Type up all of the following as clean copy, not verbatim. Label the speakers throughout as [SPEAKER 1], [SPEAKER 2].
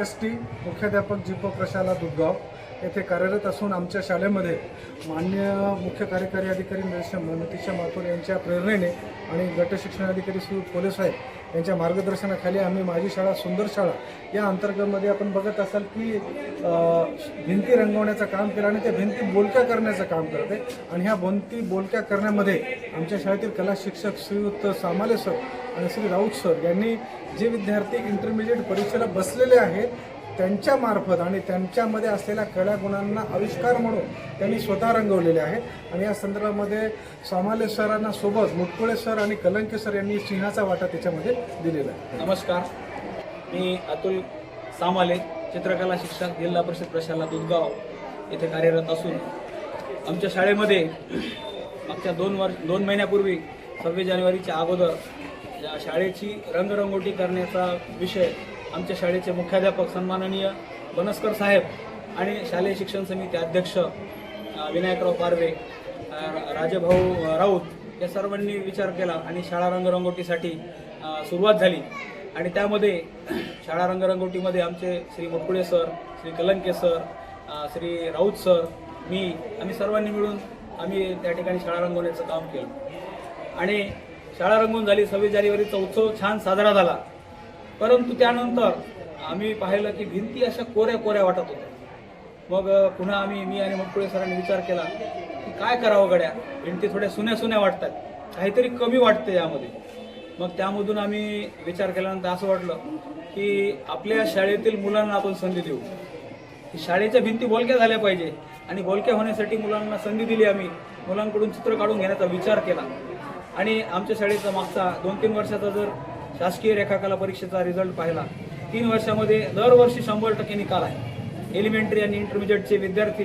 [SPEAKER 1] ST मुख्याध्यापक jeep प्रशाला दुधगाव येथे कार्यरत असून आमच्या शाळेमध्ये माननीय मुख्य कार्यकारी अधिकारी नितीशा माथुर यांच्या प्रेरणेने आणि गट शिक्षणाधिकारी श्री पोले साहेब यांच्या मार्गदर्शनाखाली आम्ही माझी शाळा सुंदर शाळा या अंतर्गतमध्ये आपण बघत असाल की भिंती रंगवण्याचं काम केलं आणि त्या भिंती बोलक्या करण्याचं काम करते आणि ह्या भिंती बोलक्या करण्यामध्ये आमच्या शाळेतील कला शिक्षक श्रीयुत सामाले सर आणि श्री राऊत सर यांनी जे विद्यार्थी इंटरमिजिएट परीक्षेला बसलेले आहेत त्यांच्यामार्फत आणि त्यांच्यामध्ये असलेल्या कला गुणांना आविष्कार म्हणून त्यांनी स्वतः रंगवलेले आहेत आणि या संदर्भामध्ये सामाले सरांना सोबत मुटकुळे सर आणि कलंके सर यांनी सिंहाचा वाटा त्याच्यामध्ये दिलेला आहे.
[SPEAKER 2] नमस्कार, मी अतुल सामाले, चित्रकला शिक्षक, जिल्हा परिषद प्रशाला दुधगाव येथे कार्यरत असून आमच्या शाळेमध्ये मागच्या 2 महिन्यापूर्वी 26 जानेवारीच्या अगोदर या शाळेची रंगरंगोटी करण्याचा विषय आमच्या शाळेचे मुख्याध्यापक सन्माननीय बनस्कर साहेब आणि शालेय शिक्षण समिती अध्यक्ष विनायकराव पारवे, राजभाऊ राऊत या सर्वांनी विचार केला आणि शाळा रंगरंगोटीसाठी सुरुवात झाली. आणि त्यामध्ये शाळा रंगरंगोटीमध्ये आमचे Shri Mutkule sir, Shri Kalanke sir, Shri Raut sir, आम्ही सर्वांनी मिळून आम्ही त्या ठिकाणी शाळा रंगवण्याचं काम केलं आणि शाळा रंगवून झाली. 26 जानेवारीचा उत्सव छान साजरा झाला. परंतु त्यानंतर आम्ही पाहिलं की भिंती अशा कोऱ्या कोऱ्या वाटत होत्या. मग पुन्हा मी आणि मुटकुळे सरांनी विचार केला की काय करावं गड्या, भिंती थोड्या सुन्या सुन्या वाटतात, काहीतरी कमी वाटते यामध्ये. मग त्यामधून आम्ही विचार केल्यानंतर असं वाटलं की आपल्या शाळेतील मुलांना आपण संधी देऊ. शाळेच्या भिंती बोलक्या झाल्या पाहिजे आणि बोलक्या होण्यासाठी मुलांना संधी दिली. आम्ही मुलांकडून चित्र काढून घेण्याचा विचार केला आणि आमच्या शाळेचा मागचा 2-3 वर्षाचा जर शासकीय रेखाकला परीक्षेचा रिझल्ट पाहिला, 3 वर्षामध्ये दरवर्षी 100% निकाल आहे. एलिमेंटरी आणि इंटरमिजिएटचे विद्यार्थी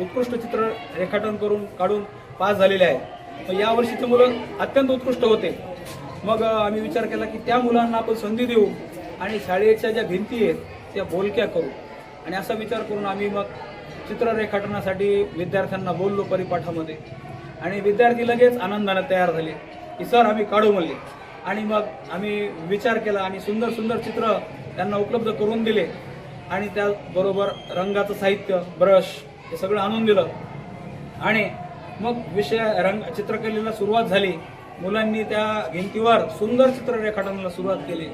[SPEAKER 2] उत्कृष्ट चित्र रेखाटन काढून पास झालेले आहेत. यावर्षीचे मुलं अत्यंत उत्कृष्ट होते. मग आम्ही विचार केला की त्या मुलांना आपण संधी देऊ आणि शाळेच्या ज्या भिंती आहेत त्या बोलक्या करू. आणि असा विचार करून आम्ही मग चित्र रेखाटनासाठी विद्यार्थ्यांना बोललो परिपाठामध्ये आणि विद्यार्थी लगेच आनंदाने तयार झाले की सर आम्ही काढू म्हणले. आणि मग आम्ही विचार केला आणि सुंदर सुंदर चित्र त्यांना उपलब्ध करून दिले आणि त्याचबरोबर रंगाचं साहित्य, ब्रश हे सगळं आणून दिलं आणि मग चित्रकलेला सुरुवात झाली. मुलांनी त्या भिंतीवर सुंदर चित्र रेखाटनाला सुरुवात केली.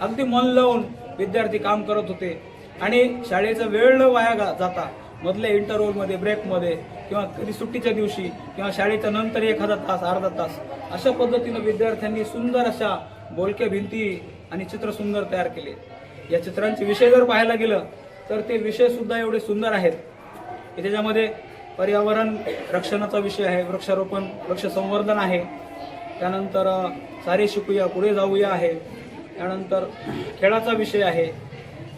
[SPEAKER 2] अगदी मन लावून विद्यार्थी काम करत होते आणि शाळेचा वेळ न वाया जाता मधल्या इंटरव्हलमध्ये, ब्रेकमध्ये किंवा कधी सुट्टीच्या दिवशी किंवा शाळेच्या नंतर एखादा तास, अर्धा तास अशा पद्धतीनं विद्यार्थ्यांनी सुंदर अशा बोलक्या भिंती आणि चित्र सुंदर तयार केले. या चित्रांचे विषय जर पाहायला गेलं तर ते विषय सुद्धा एवढे सुंदर आहेत की त्याच्यामध्ये पर्यावरण रक्षणाचा विषय आहे, वृक्षारोपण, वृक्ष संवर्धन आहे, त्यानंतर सारे शिकूया पुढे जाऊया आहे, त्यानंतर खेळाचा विषय आहे,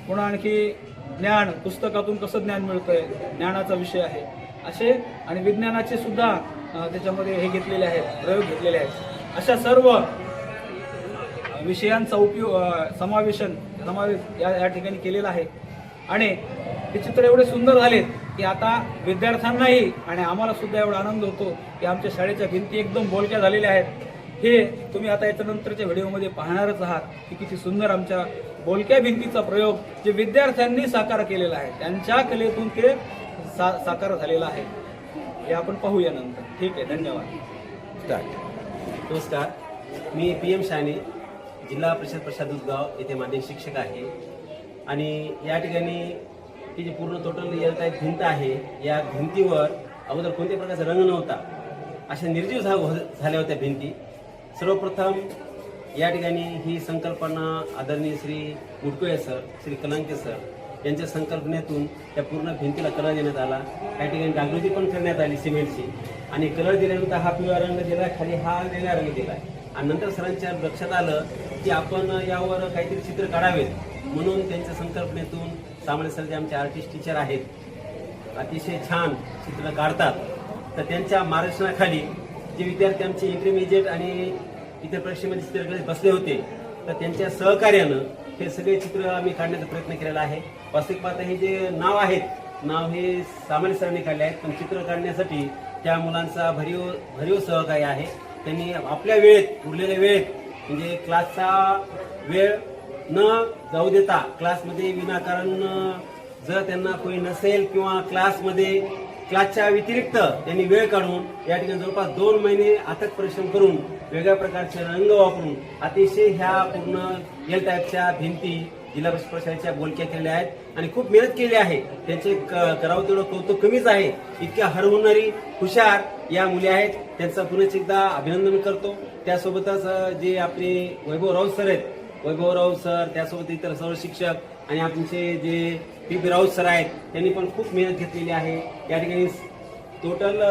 [SPEAKER 2] पुन्हा आणखी ज्ञान, पुस्तकातून कसं ज्ञान मिळतंय, ज्ञानाचा विषय आहे असे आणि विज्ञानाचे सुद्धा त्याच्यामध्ये हे घेतलेले आहेत, प्रयोग घेतलेले आहेत. अशा सर्व विषयांचा समावेश या ठिकाणी केलेला आहे आणि ते चित्र एवढे सुंदर झालेत की आता विद्यार्थ्यांनाही आणि आम्हाला सुद्धा एवढा आनंद होतो की आमच्या शाळेच्या भिंती एकदम बोलक्या झालेल्या आहेत. हे तुम्ही आता याच्यानंतरच्या व्हिडिओमध्ये पाहणारच आहात की किती सुंदर आमच्या बोलक्या भिंतीचा प्रयोग जे विद्यार्थ्यांनी साकार केलेला आहे, त्यांच्या कलेतून ते साकार झालेला आहे. हे आपण पाहूया नंतर. ठीक आहे, धन्यवाद.
[SPEAKER 3] नमस्कार, मी PM शाने, जिल्हा परिषद प्रशाला दुधगाव येथे माध्यमिक शिक्षक आहे आणि या ठिकाणी ही जी पूर्ण टोटल भिंत आहे, या भिंतीवर अगोदर कोणत्याही प्रकारचा रंग नव्हता, अशा निर्जीव झाल्या होत्या भिंती. सर्वप्रथम या ठिकाणी ही संकल्पना आदरणीय श्री मुटकुळे सर, श्री कलंके सर यांच्या संकल्पनेतून त्या पूर्ण भिंतीला कलर देण्यात आला. या ठिकाणी डागडुजी पण करण्यात आली सिमेंटची आणि कलर दिल्यानंतर हा पिवळा रंग दिला, खाली हा वेगळा रंग दिला आणि नंतर सरांच्या लक्षात आलं की आपण यावर काहीतरी चित्र काढावेत म्हणून त्यांच्या संकल्पनेतून सामाले सर जे आमचे आर्टिस्ट टीचर आहेत, अतिशय छान चित्र काढतात, तर त्यांच्या मार्गदर्शनाखाली जे विद्यार्थी आमचे इंटरमिजिएट आणि इतर परीक्षेमध्ये चित्रकलेत बसले होते तर त्यांच्या सहकार्यानं हे सगळे चित्र आम्ही काढण्याचा प्रयत्न केलेला आहे. वास्तविक पाहता हे जे नाव हे सामान्य सरांनी काढले आहेत, पण चित्र काढण्यासाठी त्या मुलांचा भरीव सहकार्य आहे. त्यांनी आपल्या वेळेत, उरलेल्या वेळेत म्हणजे क्लासचा वेळ न जाऊ देता क्लासमध्ये विनाकारण जर त्यांना कोणी नसेल किंवा क्लासच्या व्यतिरिक्त त्यांनी वेळ काढून या ठिकाणी जवळपास 2 महिने अथक परिश्रम करून वेगळ्या प्रकारचे रंग वापरून अतिशय ह्या पूर्ण एल टाईपच्या भिंती जिल्हा परिषद प्रशासनाच्या बोलक्या केलेल्या आहेत आणि खूप मेहनत केली आहे. त्यांचे करावं तेवढं कौतुक कमीच आहे. इतक्या हरहुन्नरी हुशार या मुली आहेत. त्यांचं पुन्हा एकदा अभिनंदन करतो. त्यासोबतच जे आपले वैभव राऊत सर आहेत, वैभव राऊत सर त्यासोबत इतर सर्व शिक्षक आणि आमचे जे पी राऊत सर आहेत त्यांनी पण खूप मेहनत घेतलेली आहे. या ठिकाणी टोटल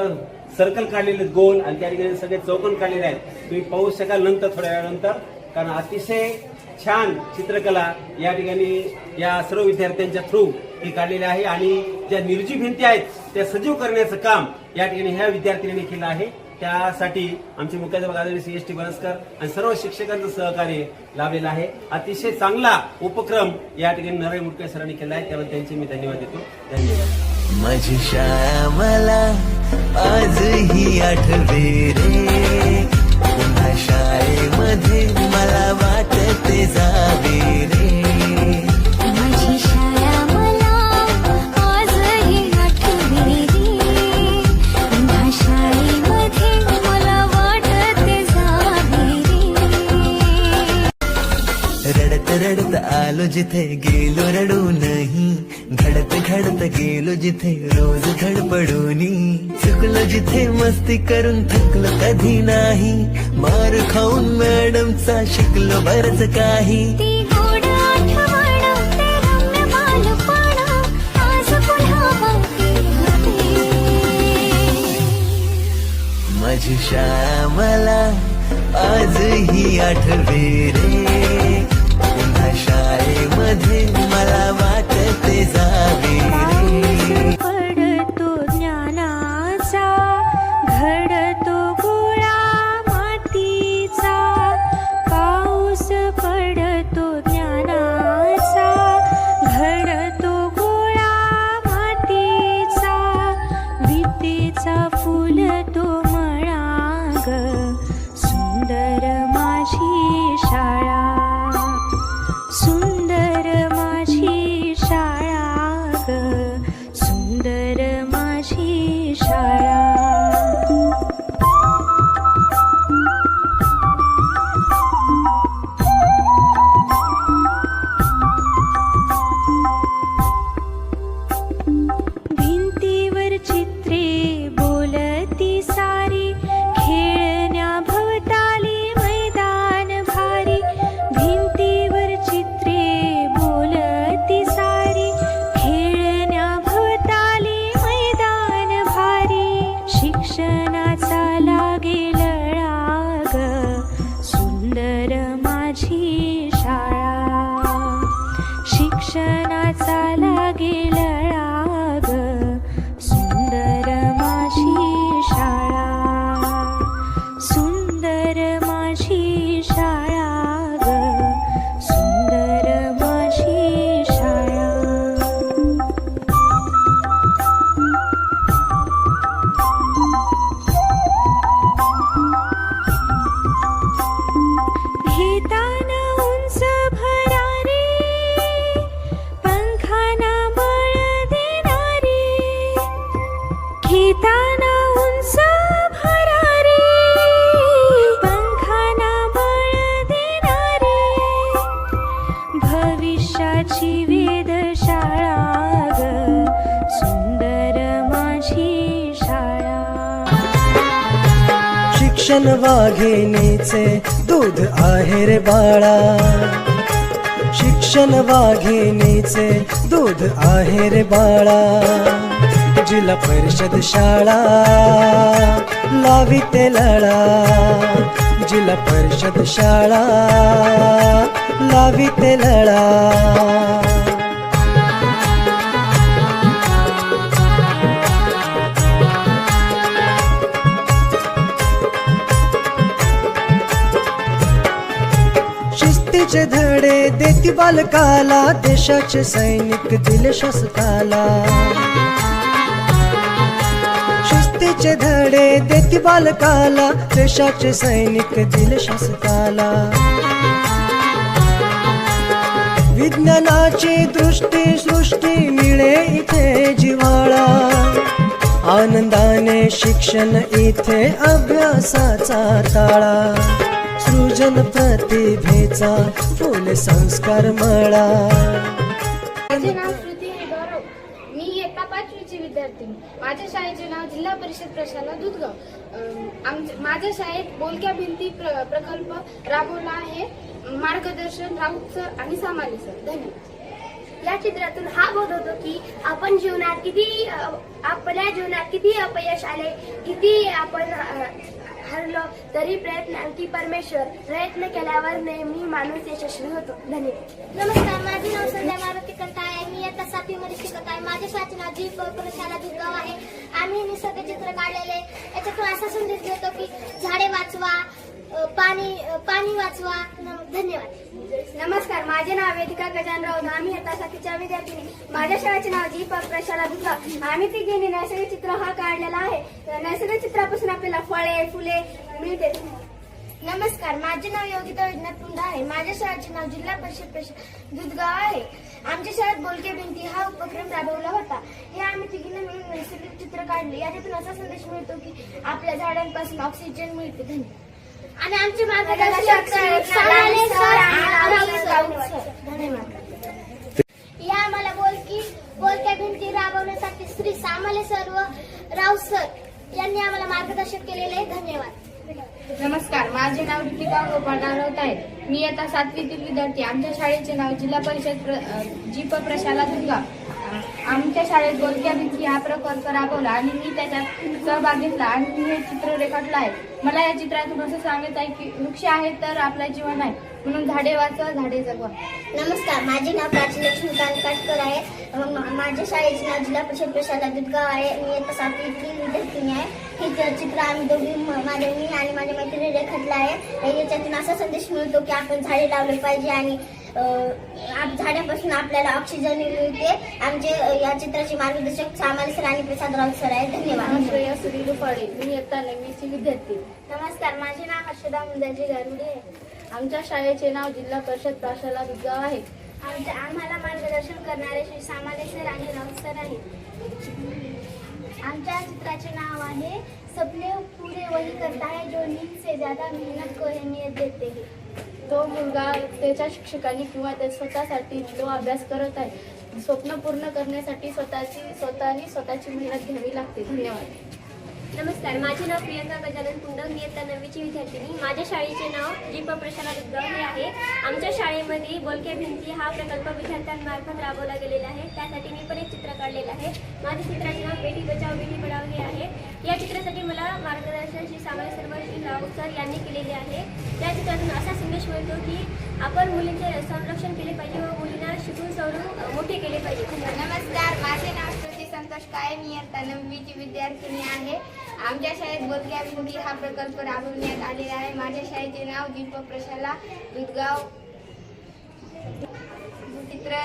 [SPEAKER 3] सर्कल काढलेले गोल आणि त्या ठिकाणी सगळे चौकोन काढलेले आहेत. तुम्ही पाहू शकाल नंतर थोड्या वेळानंतर, कारण अतिशय छान चित्रकला या ठिकाणी या सर्व विद्यार्थ्यांच्या थ्रू ही काढलेली आहे आणि ज्या निर्जीव भिंती आहेत त्या सजीव करण्याचं काम या ठिकाणी ह्या विद्यार्थ्यांनी केलं आहे. त्यासाठी आमचे मुख्याध्यापक आदरणीय CST बनसकर आणि सर्व शिक्षकांचं सहकार्य लाभलेलं आहे. अतिशय चांगला उपक्रम या ठिकाणी नरहरी मुटकुळे सरांनी केला आहे, त्याबद्दल त्यांचे मी धन्यवाद देतो. धन्यवाद.
[SPEAKER 4] माझी शाळा मला आजही आठवे रे, पुन्हा शाळेमध्ये मला वाटते जावे रे.
[SPEAKER 5] माझी शाळा मला आजही आठवे रे, पुन्हा शाळेमध्ये मला वाटते जावे रे.
[SPEAKER 4] रडत रडत आलो जिथे गेलो रडू नाही, घडत घडत गेलो जिथे रोज धडपडूनी, चुकलो जिथे मस्ती करून थकलो कधी नाही, मार खाऊन मॅडमचा शिकलो बरच काही.
[SPEAKER 5] ती गोड आठवण, ते रम्य बालपण, आज पुन्हा वाटे होते.
[SPEAKER 4] माझी शाळा मला आजही आठवे रे, पुन्हा शाळेमध्ये मला वाटते जावे रे.
[SPEAKER 5] पडतो ज्ञानाचा, घडतो गोळा मातीचा. पाऊस पडतो ज्ञानाचा, घडतो गोळा मातीचा. भीतीचा फुलतो मळा ग, सुंदर माझी शाळा, सुंदर माझी शाळा ग, सुंदर माझी शाळा. भिंतीवर चित्रे बोलती सारी, खेळण्या भवताली मैदान भारी. भिंतीवर चित्रे बोलती सारी, खेळण्या भवताली मैदान भारी. शिक्षणाचा लागेल राग, सुंदर माझी शाळा, शिक्षणाचा लागेल राग, सुंदर माझी शाळा, सुंदर माझी शाळा ग, सुंदर माझी शाळा. घेताना उंच भरारी, पंखाना बळ देणारी. घेताना उंच भरारी, पंखाना बळ देणारी. भविष्याची वेधशाळा ग, सुंदर माझी शाळा.
[SPEAKER 6] शिक्षण वाघिणीचे दूध आहे रे बाळा, शिक्षण वाघिणीचे दूध आहे रे बाळा. जिल्हा परिषद शाळा लाविते लळा, जिल्हा परिषद शाळा लाविते लळा. शिस्तीचे धडे देती बालकाला, देशाचे सैनिक दिले शासकाला. शिस्तीचे धडे देती बालकाला, देशाचे सैनिक दिले शासकाला. विज्ञानाची दृष्टी सृष्टी मिळे इथे जिव्हाळा आनंदाने शिक्षण इथे अभ्यासाचा ताळा सृजन प्रतिभेचा फुल संस्कार मळा
[SPEAKER 7] माझे नाव श्रुती गौरव. मी इयत्ता 5वीची विद्यार्थिनी. माझ्या शाळेचे नाव जिल्हा परिषद प्रशाला दुधगाव. माझ्या शाळेत बोलक्या भिंती प्रकल्प राबवला आहे. मार्गदर्शन राऊत सर आणि सामाले सर. धन्यवाद.
[SPEAKER 8] या चित्रातून हा बोध होतो की आपण जीवनात किती आपल्या जीवनात किती अपयश आले, किती आपण हरलो तरी प्रयत्नांती परमेश्वर प्रयत्न केल्यावर नेहमी माणूस यशस्वी होतो. धन्यवाद.
[SPEAKER 9] नमस्कार, माझे नाव संध्या मारुती कंटाळ आहे. मी आता 7वी मध्ये शिकत आहे. माझ्या शाळेचे नाव जी प्रशाला दुधगाव आहे. आम्ही निसर्ग चित्र काढलेले. याच्यातून असा संदेश देतो की झाडे वाचवा, पाणी वाचवा. धन्यवाद.
[SPEAKER 8] नमस्कार, माझे नाव वेदिका गजानन राऊत. आम्ही आता 7वीच्या विद्यार्थिनी. माझ्या शाळेचे नाव जी प्रशाला दुधगाव. आम्ही तिघींनी नैसर्गिक चित्र हा काढलेला आहे. नैसर्गिक चित्रापासून आपल्याला फळे फुले मिळते.
[SPEAKER 9] नमस्कार, माझे नाव योगिता विज्ञान पुंडा आहे. माझ्या शाळेचे नाव जिल्हा परिषद दुधगाव आहे. आमच्या शाळेत बोलके भिंती हा उपक्रम राबवला होता. हे आम्ही तिघींनी मिळून नैसर्गिक चित्र काढले. याच्यातून असा संदेश मिळतो की आपल्या झाडांपासून ऑक्सिजन मिळते. धन्यवाद.
[SPEAKER 8] आणि आमचे मार्गदर्शक सामाले सर आणि राऊत सर.
[SPEAKER 9] धन्यवाद.
[SPEAKER 8] या आम्हाला बोलक्या भिंती राबवण्यासाठी श्री सामाले सर व राऊत सर यांनी आम्हाला मार्गदर्शन केलेले आहे. धन्यवाद.
[SPEAKER 7] नमस्कार, माझे नाव दीपिका गोपाळ राऊत आहे. मी आता 7वीतील विद्यार्थी. आमच्या शाळेचे नाव जिल्हा परिषद जीप प्रशाला दुधगाव. आमच्या शाळेत बोलक्या भिंती हा प्रकल्प राबवला आणि मी त्याच्यात सहभाग घेतला आणि मी हे चित्र रेखाटलं आहे. मला या चित्रातून असं सांगत आहे की वृक्ष आहे तर आपलं जीवन आहे, म्हणून झाडे वाचवा, झाडे जगवा.
[SPEAKER 9] नमस्कार, माझे नाव प्राची लक्ष्मीकांत काटकर आहे. माझ्या शाळेचे नाव जिल्हा परिषद प्रशाला दुधगाव आहे. मी आता 7वीतील विद्यार्थिनी आहे. हे चित्र आम्ही दोघी मी आणि माझ्या मैत्रिणी रेखाटलं आहे. याच्यातून असा संदेश मिळतो की आपण झाडे लावले पाहिजे आणि झाडापासून आपल्याला ऑक्सिजन मिळते. आमचे या चित्राचे मार्गदर्शक सामाले सर आणि प्रसाद राऊत सर आहे. धन्यवाद.
[SPEAKER 7] श्रेया सुरी रुपाडे. मी इयत्ता 9वीची विद्यार्थी.
[SPEAKER 8] नमस्कार, माझे नाव हर्षदा मुंजाजी गारुडे आहे.
[SPEAKER 7] आमच्या शाळेचे नाव जिल्हा परिषद प्रशाला दुधगाव आहे.
[SPEAKER 8] आम्हाला मार्गदर्शन करणारे श्री सामाले सर आणि राऊत सर आहे.
[SPEAKER 9] आमच्या चित्राचे नाव आहे सपने पुरे वही करता है जो नींद से ज्यादा मेहनत को अहमियत देते हैं.
[SPEAKER 7] तो मुलगा त्याच्या शिक्षकांनी किंवा त्या स्वतःसाठी जो अभ्यास करत आहे, स्वप्न पूर्ण करण्यासाठी स्वतःची मेहनत घ्यावी लागते. धन्यवाद.
[SPEAKER 8] नमस्कार, माझे नाव प्रियंका गजानन पुंड. मी इयत्ता 9वीची विद्यार्थिनी. माझ्या शाळेचे नाव जीप प्रशाला दुधगाव हे आहे. आमच्या शाळेमध्ये बोलक्या भिंती हा प्रकल्प विद्यार्थ्यांमार्फत राबवला गेलेला आहे. त्यासाठी मी पण एक चित्र काढलेलं आहे. माझ्या चित्राचे नाव बेटी बचाव बेटी पढाओ हे आहे. या चित्रासाठी मला मार्गदर्शन श्री सामाले सर व श्री राऊत सर यांनी केलेले आहे. त्या चित्रातून असा संदेश मिळतो की आपण मुलींचे संरक्षण केले पाहिजे व मुलींना शिकून सवरून मोठे केले पाहिजे. नमस्कार, माझे नाव श्रुती संतोष काळे. मी इयत्ता 9वीची विद्यार्थिनी आहे. आमच्या शाळेत बोलक्या भिंती हा प्रकल्प राबवण्यात आलेला आहे. माझ्या शाळेचे नाव जीप प्रशाला दुधगाव. चित्र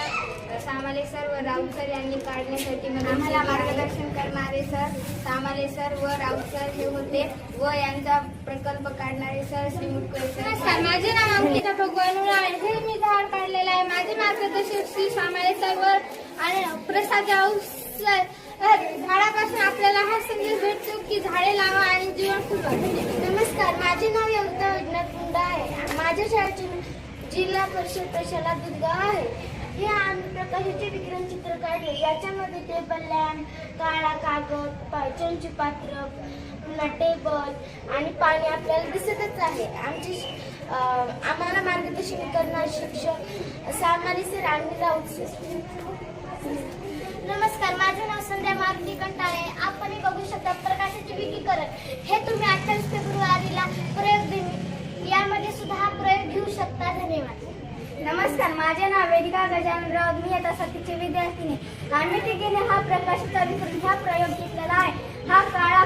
[SPEAKER 8] सामाले सर व राऊत सर यांनी काढण्यासाठी आम्हाला मार्गदर्शन करणारे सर सामाले सर व राऊत सर हे होते व यांचा प्रकल्प काढणारे सर श्री मुटकुळे सर. माझे नाव अंकिता भगवान आहे. हे मी झाड काढलेलं आहे. माझे मार्गदर्शक श्री सामाले सर व आणि प्रसाद राऊत सर. झाडापासून आपल्याला हा संदेश भेटतो की झाडे लावा आणि जीवन फुलवा.
[SPEAKER 9] नमस्कार, माझे नाव योगिता विज्ञान पुंडा आहे. माझ्या शाळेचे जिल्हा परिषद प्रशाला दुधगाव आहे. हे आम्ही प्रकाशाचे विकिरण चित्र काढले. याच्यामध्ये टेबल लॅम्प, काळा कागद, चंची पात्र, पुन्हा टेबल आणि पाणी आपल्याला दिसतच आहे. आम्हाला मार्गदर्शन करणारे शिक्षक सामाले सर आणि राऊत सर.
[SPEAKER 8] नमस्कार, माझे नाव संध्या मारुती कंटाळे. आपण हे बघू शकता प्रकाशाचे विकीकरण. हे तुम्ही 28 फेब्रुवारीला प्रयोग दिन यामध्ये सुद्धा हा प्रयोग घेऊ शकता. धन्यवाद.
[SPEAKER 9] नमस्कार, माझे नाव वेदिका गजानन राऊत. मी आता 7वीची विद्यार्थिनी. आम्ही तिघीने हा प्रकाशाचा विकिरण हा प्रयोग घेतलेला आहे. हा काळा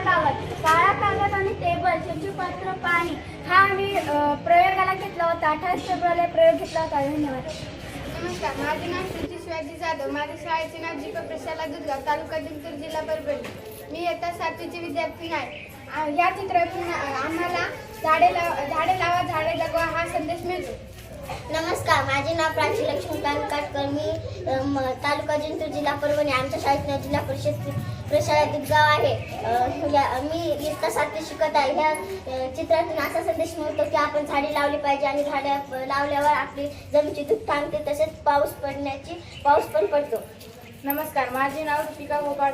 [SPEAKER 9] कागद आणि टेबल, चंचूपात्र, पाणी हा आम्ही प्रयोगाला घेतला होता. 28 फेब्रुवारीला प्रयोग घेतला होता. धन्यवाद.
[SPEAKER 7] नमस्कार, माझे नाव श्रुती शिवाजी जाधव. माझ्या शाळेचे नाव जीप प्रशाला दुधगाव, तालुका जिंतूर, जिल्हा परभणी. मी इयत्ता 7वीची विद्यार्थिनी आहे. या चित्रातून आम्हाला झाडे लावा झाडे जगवा हा संदेश मिळतो.
[SPEAKER 9] नमस्कार, माझे नाव प्राची लक्ष्मीकांत काटकर. मी तालुका जिंतूर, जिल्हा परभणी. आमच्या शाळेत जिल्हा परिषद प्रशाला दुधगाव आहे. मी इयत्ता 7वी शिकत आहे. ह्या चित्रातून असा संदेश मिळतो की आपण झाडे लावली पाहिजे आणि झाडे लावल्यावर आपली जमिनीची धूप थांबते, तसेच पाऊस पण पडतो.
[SPEAKER 7] नमस्कार, माझे नाव रुपिका गोपाळ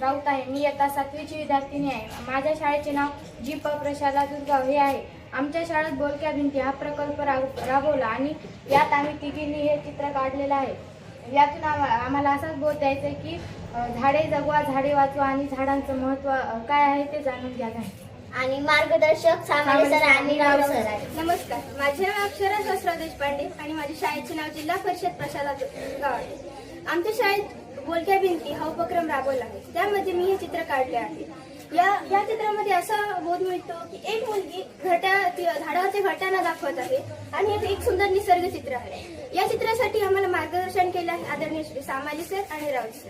[SPEAKER 7] राऊत आहे. मी इयत्ता 7वीची विद्यार्थिनी आहे. माझ्या शाळेचे नाव जी.प. प्रशाला दुधगाव हे आहे. आमच्या शाळेत बोलक्या भिंती हा प्रकल्प राबवला आणि यात आम्ही तिघींनी हे चित्र काढलेलं आहे. यातून आम्हाला असाच बोध द्यायचा आहे की झाडे जगवा, झाडे वाचवा आणि झाडांचं महत्त्व काय आहे ते जाणून घ्या.
[SPEAKER 9] आणि मार्गदर्शक सामाले सर आणि राव सर आहे.
[SPEAKER 8] नमस्कार, माझे नाव अक्षरा शास्त्रराव देशपांडे आणि माझ्या शाळेचे नाव जिल्हा परिषद प्रशाला दुधगाव आहे. आमच्या शाळेत बोलक्या भिंती हा उपक्रम राबवला आहे. त्यामध्ये मी हे चित्र काढले आहे. या चित्रामध्ये असा बोध मिळतो की एक मुलगी झाडावरच्या घरट्यांना दाखवत आहे आणि हे एक सुंदर निसर्ग चित्र आहे. या चित्रासाठी आम्हाला मार्गदर्शन केले आहे आदरणीय श्री सामाली सर आणि राऊत सर.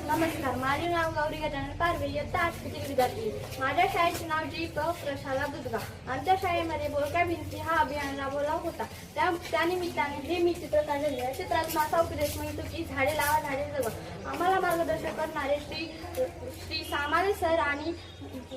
[SPEAKER 7] नमस्कार, माझे नाव गौरी गजानन पारवे, इयत्ता 8वी विद्यार्थी. माझ्या शाळेचे नाव जी.प. प्रशाला दुधगाव. आमच्या शाळेमध्ये बोलक्या भिंती हा अभियान राबवला होता. त्यानिमित्ताने जे मी चित्र काढलेले आहे, चित्रातून असा उपदेश मिळतो की झाडे लावा, झाडे जगवा. आम्हाला मार्गदर्शन करणारे श्री सामाले सर आणि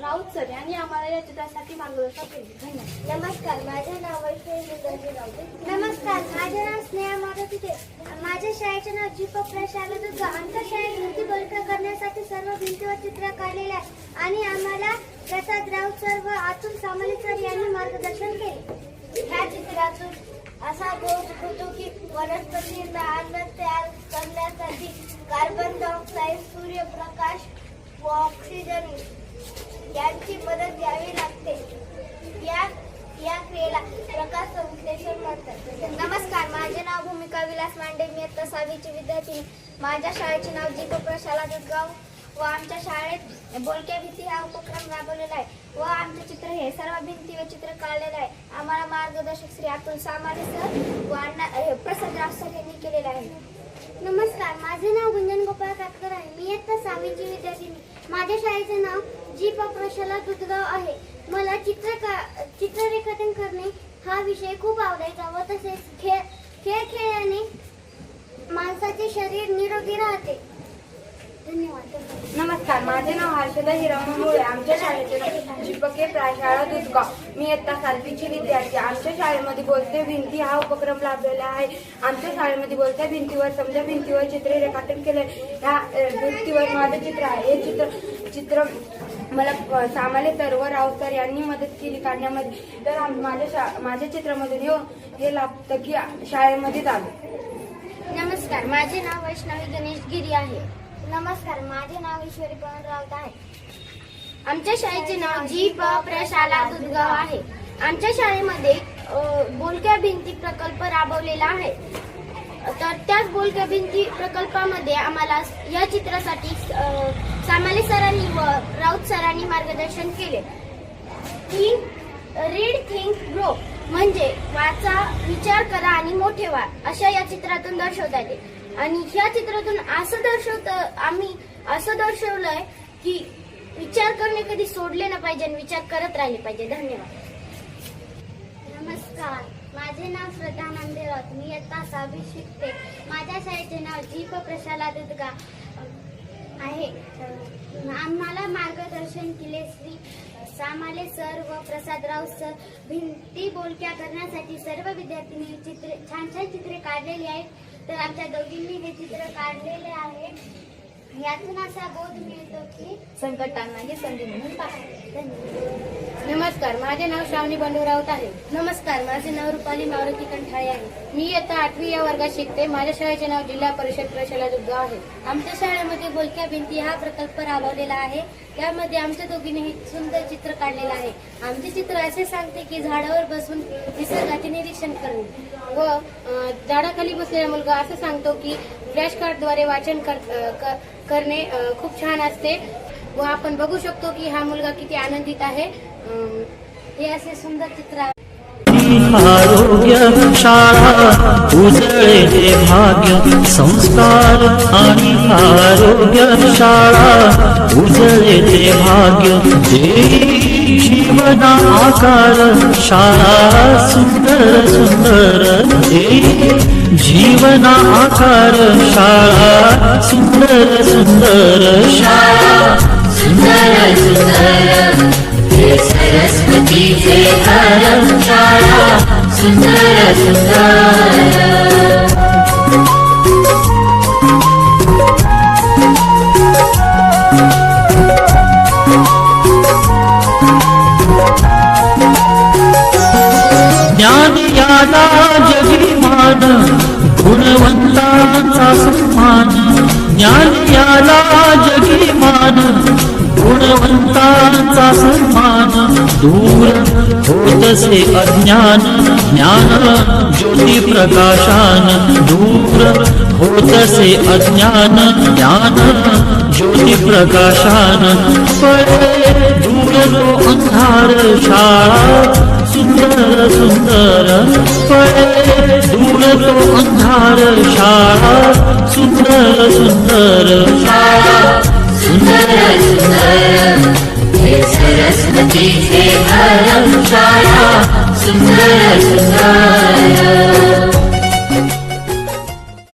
[SPEAKER 7] राऊत सर यांनी आम्हाला या चित्रासाठी मार्गदर्शन केले. धन्यवाद.
[SPEAKER 9] नमस्कार, माझे नाव वैष्णवी राऊत. नमस्कार, माझे नाव स्नेहा मारुती दे. माझ्या शाळेचे नाव जी.प. प्रशाला दुधगाव. आमच्या शाळेत भिंती बोलक्या करण्यासाठी सर्व भिंतीवर चित्र काढलेले आहे आणि आम्हाला प्रसाद राऊत सर व अतुल सामाले सर यांनी मार्गदर्शन केले. ह्या चित्रातून असा बोध होतो की वनस्पतींना अन्न तयार करण्यासाठी कार्बन डायऑक्साईड, सूर्यप्रकाश व ऑक्सिजन यांची मदत घ्यावी लागते. या क्रियेला प्रकाश संश्लेषण म्हणतात. नमस्कार, माझे नाव भूमिका विलास मांडे. मी इयत्ता 6वीची विद्यार्थिनी. माझ्या शाळेचे नाव जी.प. प्रशाला दुधगाव व आमच्या शाळेत बोलक्या भिंती हा उपक्रम राबवलेला आहे व आमचे चित्र हे सर्व भिंतीवर चित्र काढलेलं आहे. आम्हाला मार्गदर्शक श्री अतुल सामाले सर व प्रसाद राव सर यांनी केलेलं आहे. नमस्कार, माझे नाव गुंजन गोपाळ काटकर आहे. मी इयत्ता 6वीची विद्यार्थिनी. माझ्या शाळेचे नाव जी.प. प्रशाला दुधगाव आहे. मला चित्ररेखाटन करणे हा विषय खूप आवडायचा व तसेच खेळ खेळल्याने माणसाचे शरीर निरोगी राहते. धन्यवाद.
[SPEAKER 7] नमस्कार, माझे नाव हर्षदा हिरामण मुळे. आमच्या शाळेचे नाव जी.प. प्रशाला दुधगाव. मी इयत्ता 7वीची विद्यार्थी. आमच्या शाळेमध्ये बोलते भिंती हा उपक्रम राबवलेला आहे. आमच्या शाळेमध्ये बोलत्या भिंतीवर चित्रे रेखाटन केले. ह्या भिंतीवर माझं चित्र आहे. हे चित्र मला सामाले सर व राऊत सर यांनी मदत केली काढण्यामध्ये. तर माझ्या चित्रामधून हे लागतं की शाळेमध्ये आलो.
[SPEAKER 9] नमस्कार, माझे नाव वैष्णवी गणेश गिरी आहे. नमस्कार, माझे नाव ईश्वरी पवन राऊत आहे. आमच्या शाळेचे नाव जी.प. प्रशाला दुधगाव आहे. आमच्या शाळेमध्ये बोलक्या भिंती प्रकल्प राबवलेला आहे. तर त्याच बोलक्या भिंती प्रकल्पामध्ये आम्हाला या चित्रासाठी सामाले सरांनी व राऊत सरांनी मार्गदर्शन केले. रीड, थिंक, ग्रो म्हणजे वाचा, विचार करा आणि मोठे व्हा अशा या चित्रातून दर्शवता येते. आणि ह्या चित्रातून आम्ही असं दर्शवलंय की विचार करणे कधी सोडले ना पाहिजे आणि विचार करत राहिले पाहिजे. धन्यवाद. नमस्कार, माझे नाव श्रद्धा नांदेराव. मी इयत्ता 6वी शिकते. माझ्या शाळेचे नाव जी.प. प्रशाला दुधगाव आहे. आम्हाला मार्गदर्शन केले श्री सामाले सर व प्रसादराव सर. भिंती बोलक्या करण्यासाठी सर्व विद्यार्थ्यांनी छान चित्रे काढलेली आहेत. तर आमच्या दोघींनी हे चित्र काढलेले आहे. यातून असा बोध मिळतो की
[SPEAKER 7] संकटांना ही संधी म्हणून पहा.
[SPEAKER 9] धन्यवाद.
[SPEAKER 7] नमस्कार, माझे नाव श्रावणी बंडू राऊत आहे.
[SPEAKER 9] नमस्कार, माझे नाव रुपाली मारुती कंठाळे आहे.
[SPEAKER 7] मी इयत्ता 8वी या वर्गात शिकते. माझ्या शाळेचे नाव जिल्हा परिषद प्रशाला दुधगाव आहे.
[SPEAKER 9] आमच्या शाळेमध्ये बोलक्या भिंती हा प्रकल्प राबवलेला आहे. त्यामध्ये आमच्या दोघींनी हे सुंदर चित्र काढलेलं आहे. आमचे चित्र असे सांगते की झाडावर बसून निसर्गाचे निरीक्षण करणे
[SPEAKER 7] व झाडाखाली बसलेला मुलगा असं सांगतो की फ्लॅश कार्डद्वारे वाचन करणे खूप छान असते व आपण बघू शकतो की हा मुलगा किती आनंदित आहे.
[SPEAKER 9] हे असे सुंदर चित्र आहे.
[SPEAKER 4] आरोग्य शाळा उजळे ते भाग्य संस्कार आणि आरोग्य शाळा उजळे ते भाग्य
[SPEAKER 10] जीवना आकार शाळा सुंदर सुंदर हे जीवना आकार शाळा सुंदर सुंदर शाळा सुंदर सुंदर हे सरस्वतीचे घर शाळा सुंदर सुंदर ज्ञान याला जगीमान गुणवंतांचा सन्मान ज्ञान याला जगीमान गुणवंतांचा सन्मान दूर होतसे अज्ञान ज्ञान ज्योती प्रकाशान दूर होतसे अज्ञान ज्ञान ज्योती प्रकाशान पळे दूर तो अंधार शाळा सुंदर सुंदर पळे दूर तो अंधार शाळा सुंदर सुंदर शाळा सुंदर सुंदर हे सरस्वतीचे घर शाळा सुंदर सुंदर